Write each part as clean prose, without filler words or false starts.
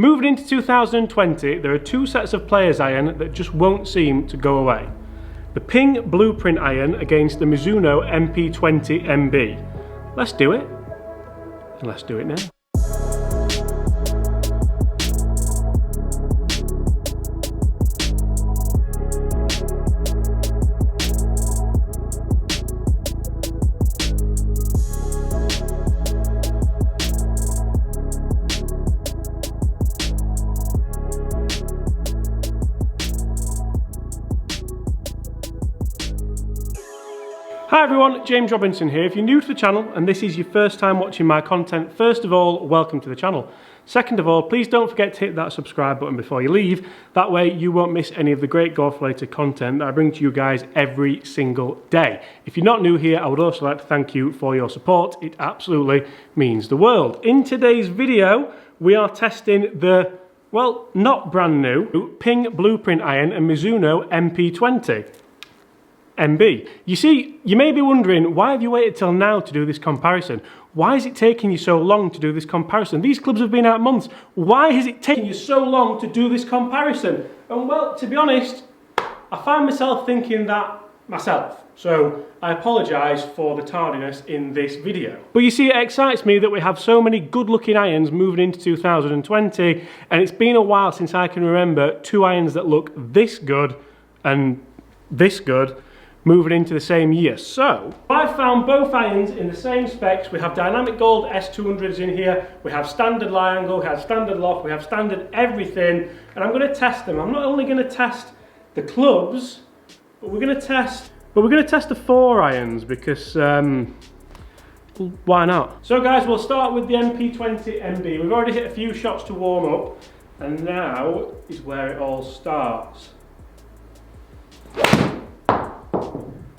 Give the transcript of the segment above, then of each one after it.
Moving into 2020, there are two sets of players iron that just won't seem to go away. The Ping Blueprint iron against the MIZUNO MP20 MB. Let's do it, and let's do it now. Hi everyone, James Robinson here. If you're new to the channel and this is your first time watching my content, first of all, welcome to the channel. Second of all, please don't forget to hit that subscribe button before you leave. That way you won't miss any of the great golf related content that I bring to you guys every single day. If you're not new here, I would also like to thank you for your support. It absolutely means the world. In today's video, we are testing the, well, not brand new, Ping Blueprint iron and MIZUNO MP20. MB. You see, you may be wondering, why have you waited till now to do this comparison? Why is it taking you so long to do this comparison? These clubs have been out months. Why has it taken you so long to do this comparison? And well, to be honest, I find myself thinking that myself. So I apologise for the tardiness in this video. But you see, it excites me that we have so many good looking irons moving into 2020, and it's been a while since I can remember two irons that look this good and this good moving into the same year. So I've found both irons in the same specs. We have dynamic gold S200s in here, we have standard lie angle, we have standard loft, we have standard everything, and I'm going to test them. I'm not only going to test the clubs, but we're going to test the 4 irons because why not? So guys, we'll start with the MP20 MB. We've already hit a few shots to warm up, and now is where it all starts.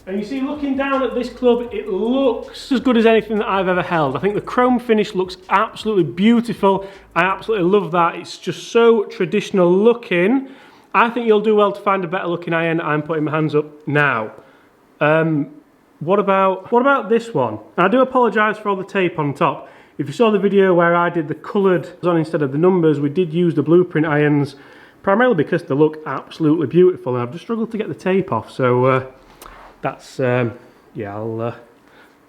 And you see, looking down at this club, it looks as good as anything that I've ever held. I think the chrome finish looks absolutely beautiful. I absolutely love that. It's just so traditional looking. I think you'll do well to find a better looking iron. I'm putting my hands up now. What about this one? And I do apologise for all the tape on top. If you saw the video where I did the coloured on instead of the numbers, we did use the blueprint irons, primarily because they look absolutely beautiful. And I've just struggled to get the tape off, so that's, yeah,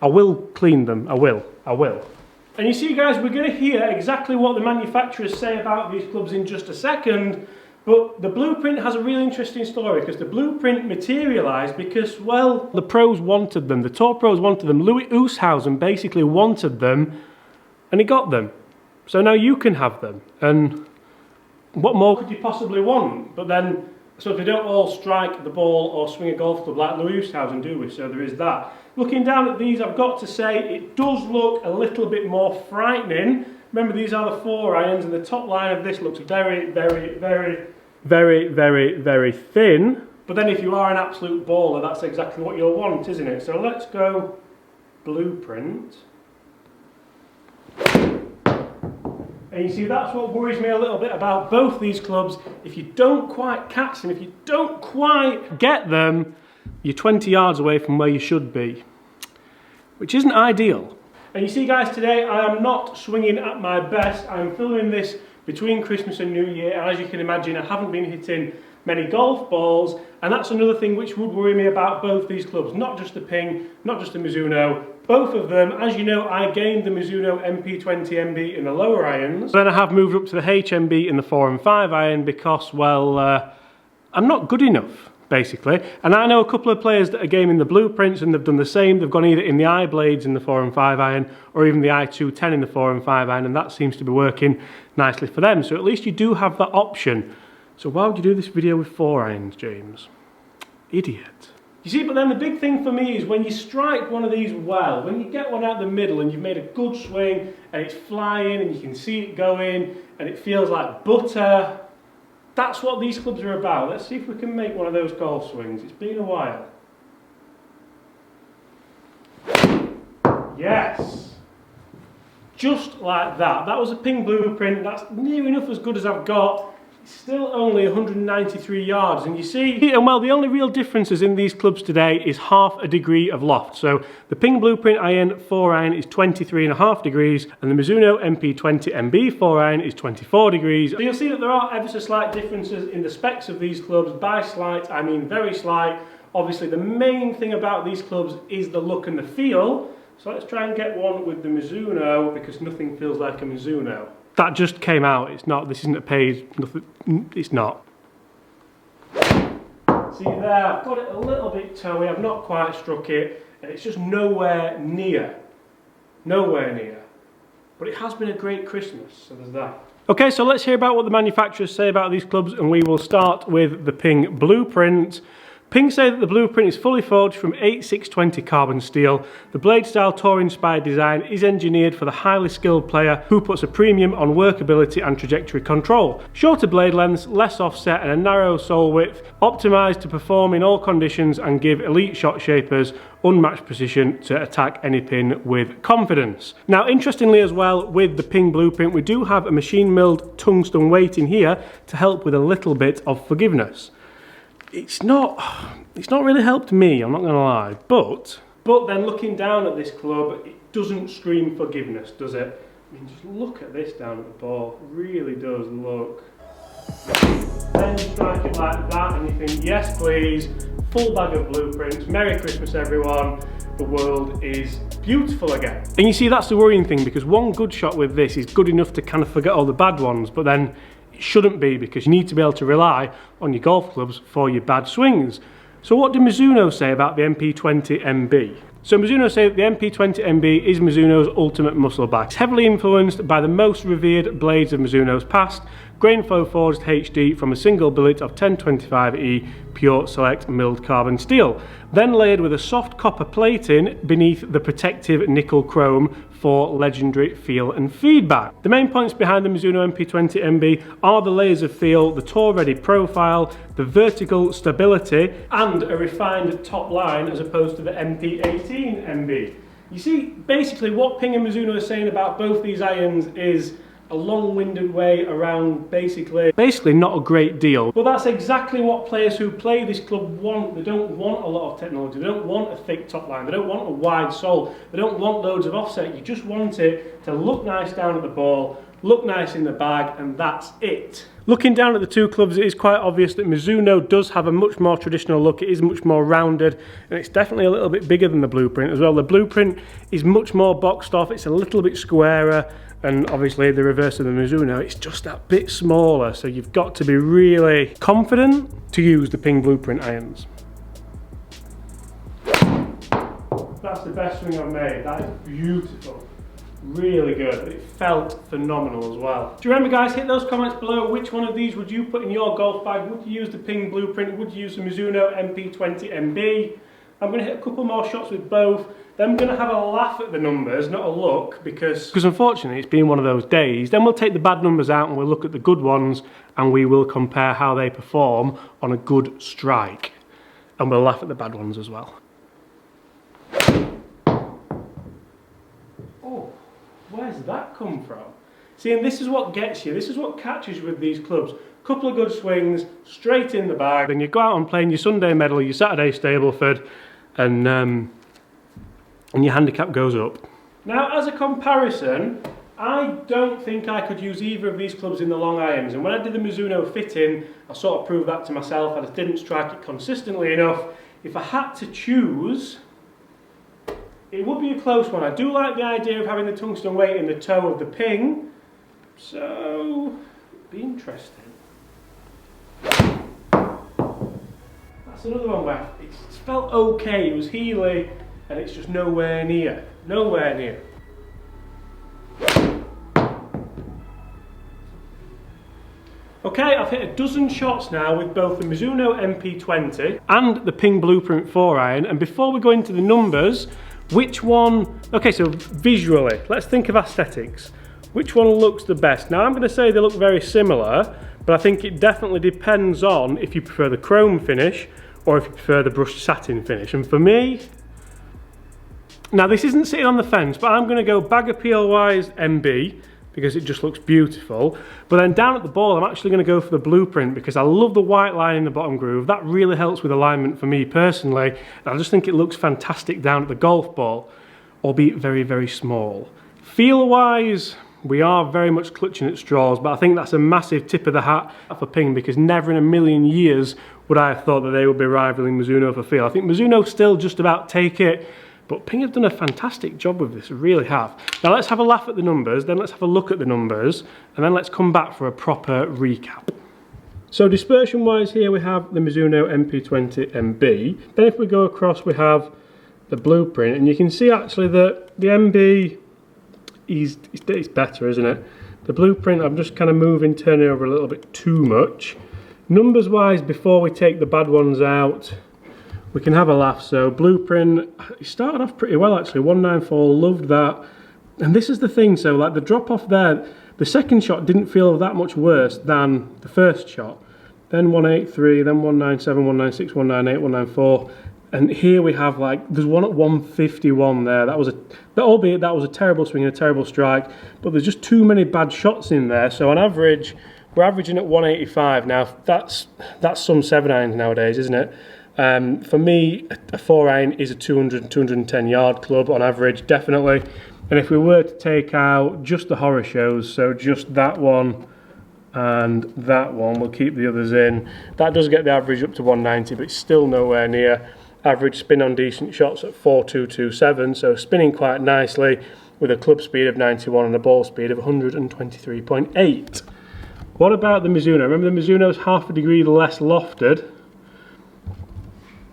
I will clean them, I will. And you see guys, we're going to hear exactly what the manufacturers say about these clubs in just a second, but the blueprint has a really interesting story because the blueprint materialised because, well, the pros wanted them, the tour pros wanted them, Louis Oosthuizen basically wanted them, and he got them. So now you can have them, and what more could you possibly want? But then, so we don't all strike the ball or swing a golf club like Louis Oosthuizen, do we? So there is that. Looking down at these, I've got to say, it does look a little bit more frightening. Remember, these are the 4 irons, and the top line of this looks very, very, very, very, very, very thin. But then if you are an absolute baller, that's exactly what you'll want, isn't it? So let's go blueprint. And you see, that's what worries me a little bit about both these clubs. If you don't quite catch them, if you don't quite get them, you're 20 yards away from where you should be, which isn't ideal. And you see guys, today I am not swinging at my best. I'm filming this between Christmas and New Year, and as you can imagine, I haven't been hitting many golf balls, and that's another thing which would worry me about both these clubs, not just the Ping, not just the MIZUNO. Both of them, as you know, I gained the MIZUNO MP20 MB in the lower irons. Then I have moved up to the HMB in the 4 and 5 iron because, well, I'm not good enough, basically. And I know a couple of players that are gaming the blueprints and they've done the same. They've gone either in the I-blades in the 4 and 5 iron or even the I-210 in the 4 and 5 iron, and that seems to be working nicely for them. So at least you do have that option. So why would you do this video with 4 irons, James? Idiot. You see, but then the big thing for me is when you strike one of these well, when you get one out the middle and you've made a good swing and it's flying and you can see it going and it feels like butter, that's what these clubs are about. Let's see if we can make one of those golf swings. It's been a while. Yes! Just like that. That was a Ping blueprint. That's near enough as good as I've got. Still only 193 yards, and you see, and well, the only real differences in these clubs today is half a degree of loft. So the Ping Blueprint Iron 4 iron is 23.5 degrees, and the Mizuno MP20 MB 4 iron is 24 degrees. So you'll see that there are ever so slight differences in the specs of these clubs. By slight, I mean very slight. Obviously, the main thing about these clubs is the look and the feel. So let's try and get one with the Mizuno, because nothing feels like a Mizuno. That just came out, it's not, this isn't a page, nothing, it's not. See there, I've got it a little bit toey, I've not quite struck it, and it's just nowhere near. Nowhere near. But it has been a great Christmas, so there's that. Okay, so let's hear about what the manufacturers say about these clubs, and we will start with the Ping Blueprint. Ping say that the Blueprint is fully forged from 8620 carbon steel. The blade style tour-inspired design is engineered for the highly skilled player who puts a premium on workability and trajectory control. Shorter blade lengths, less offset and a narrow sole width, optimised to perform in all conditions and give elite shot shapers unmatched precision to attack any pin with confidence. Now, interestingly as well, with the Ping Blueprint, we do have a machine milled tungsten weight in here to help with a little bit of forgiveness. It's not really helped me, I'm not going to lie, but then looking down at this club, it doesn't scream forgiveness, does it? I mean, just look at this down at the ball, it really does look. Then you strike it like that and you think, yes please, full bag of blueprints, Merry Christmas everyone, the world is beautiful again. And you see, that's the worrying thing, because one good shot with this is good enough to kind of forget all the bad ones, but then it shouldn't be, because you need to be able to rely on your golf clubs for your bad swings. So what do Mizuno say about the MP20 MB? So Mizuno say that the MP20 MB is Mizuno's ultimate muscle bag. It's heavily influenced by the most revered blades of Mizuno's past, grain flow forged HD from a single billet of 1025E pure select milled carbon steel, then layered with a soft copper plating beneath the protective nickel chrome for legendary feel and feedback. The main points behind the Mizuno MP20 MB are the layers of feel, the tour-ready profile, the vertical stability, and a refined top line as opposed to the MP18 MB. You see, basically what Ping and Mizuno are saying about both these irons is a long-winded way around basically not a great deal. But that's exactly what players who play this club want. They don't want a lot of technology, they don't want a thick top line, they don't want a wide sole, they don't want loads of offset. You just want it to look nice down at the ball, look nice in the bag, and that's it. Looking down at the two clubs, it is quite obvious that Mizuno does have a much more traditional look. It is much more rounded, and it's definitely a little bit bigger than the Blueprint as well. The Blueprint is much more boxed off, it's a little bit squarer, and obviously the reverse of the Mizuno, it's just that bit smaller, so you've got to be really confident to use the Ping Blueprint irons. That's the best swing I've made. That is beautiful. Really good. It felt phenomenal as well. Do you remember, guys, hit those comments below. Which one of these would you put in your golf bag? Would you use the Ping Blueprint? Would you use the Mizuno MP20 MB? I'm going to hit a couple more shots with both. Then I'm going to have a laugh at the numbers, not a look, because unfortunately it's been one of those days. Then we'll take the bad numbers out and we'll look at the good ones, and we will compare how they perform on a good strike. And we'll laugh at the bad ones as well. Oh, where's that come from? See, and this is what gets you, this is what catches you with these clubs. Couple of good swings, straight in the bag, then you go out and play your Sunday medal, your Saturday Stableford, and your handicap goes up. Now, as a comparison, I don't think I could use either of these clubs in the long irons, and when I did the Mizuno fitting, I sort of proved that to myself. I just didn't strike it consistently enough. If I had to choose, it would be a close one. I do like the idea of having the tungsten weight in the toe of the Ping, so it'd be interesting. That's another one where it felt okay, it was heely, and it's just nowhere near, nowhere near. Okay, I've hit a dozen shots now with both the Mizuno MP20 and the Ping Blueprint 4 iron, and before we go into the numbers, which one, okay, so visually, let's think of aesthetics. Which one looks the best? Now, I'm going to say they look very similar, but I think it definitely depends on if you prefer the chrome finish or if you prefer the brushed satin finish. And for me, now this isn't sitting on the fence, but I'm going to go bag appeal wise MB, because it just looks beautiful. But then down at the ball, I'm actually going to go for the blueprint because I love the white line in the bottom groove. That really helps with alignment for me personally. And I just think it looks fantastic down at the golf ball, albeit very, very small. Feel-wise, we are very much clutching at straws, but I think that's a massive tip of the hat for Ping, because never in a million years would I have thought that they would be rivaling Mizuno for feel. I think Mizuno still just about take it, but Ping have done a fantastic job with this, really have. Now let's have a laugh at the numbers, then let's have a look at the numbers, and then let's come back for a proper recap. So dispersion wise here we have the Mizuno MP20 MB. Then if we go across we have the blueprint, and you can see actually that the MB is better, isn't it? The blueprint I'm just kind of moving, turning over a little bit too much. Numbers wise, before we take the bad ones out, we can have a laugh. So blueprint, it started off pretty well actually, 194, loved that. And this is the thing, so like the drop off there, the second shot didn't feel that much worse than the first shot. Then 183, then 197, 196, 198, 194. And here we have like, there's one at 151 there. Albeit that was a terrible swing and a terrible strike, but there's just too many bad shots in there. So on average, we're averaging at 185. Now that's some 7-irons nowadays, isn't it? For me, a 4-iron is a 200, 210 yard club on average, definitely. And if we were to take out just the horror shows, so just that one and that one, we'll keep the others in. That does get the average up to 190, but it's still nowhere near average spin on decent shots at 4227, so spinning quite nicely with a club speed of 91 and a ball speed of 123.8. What about the Mizuno? Remember the Mizuno's half a degree less lofted.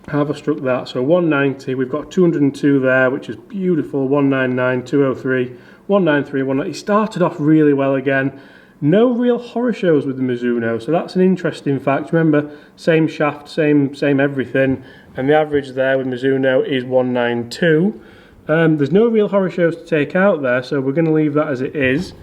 How have I struck that? So 190, we've got 202 there, which is beautiful, 199, 203, 193, 190. It started off really well again. No real horror shows with the Mizuno, so that's an interesting fact. Remember, same shaft, same everything, and the average there with Mizuno is 192. There's no real horror shows to take out there, so we're going to leave that as it is.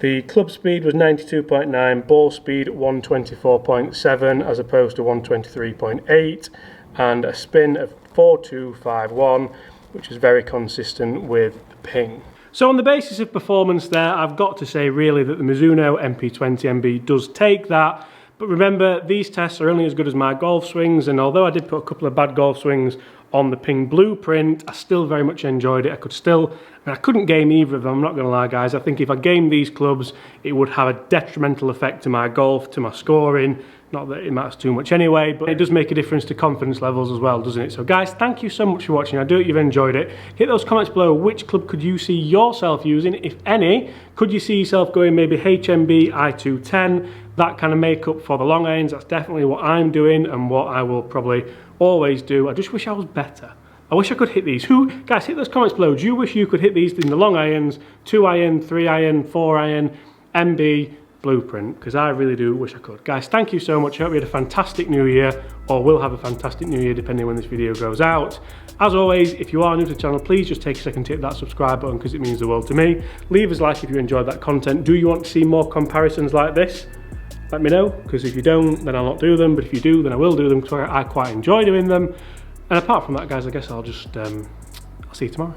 The club speed was 92.9, ball speed 124.7 as opposed to 123.8, and a spin of 4251, which is very consistent with the Ping. So on the basis of performance there, I've got to say really that the Mizuno MP20 MB does take that. But remember, these tests are only as good as my golf swings, and although I did put a couple of bad golf swings on the Ping blueprint, I still very much enjoyed it. I couldn't game either of them, I'm not going to lie guys. I think if I gamed these clubs, it would have a detrimental effect to my golf, to my scoring. Not that it matters too much anyway, but it does make a difference to confidence levels as well, doesn't it? So guys, thank you so much for watching. I do hope you've enjoyed it. Hit those comments below. Which club could you see yourself using, if any? Could you see yourself going maybe HMB, I210, that kind of makeup for the long irons? That's definitely what I'm doing and what I will probably always do. I just wish I was better. I wish I could hit these. Guys, hit those comments below. Do you wish you could hit these in the long irons, 2-iron, 3-iron, 4-iron, MB, blueprint? Because I really do wish I could. Guys, thank you so much. I hope you had a fantastic new year, or will have a fantastic new year depending when this video goes out. As always, if you are new to the channel, please just take a second to hit that subscribe button because it means the world to me. Leave us a like if you enjoyed that content. Do you want to see more comparisons like this? Let me know, because if you don't, then I'll not do them, but if you do, then I will do them because I quite enjoy doing them. And apart from that, guys, I guess I'll see you tomorrow.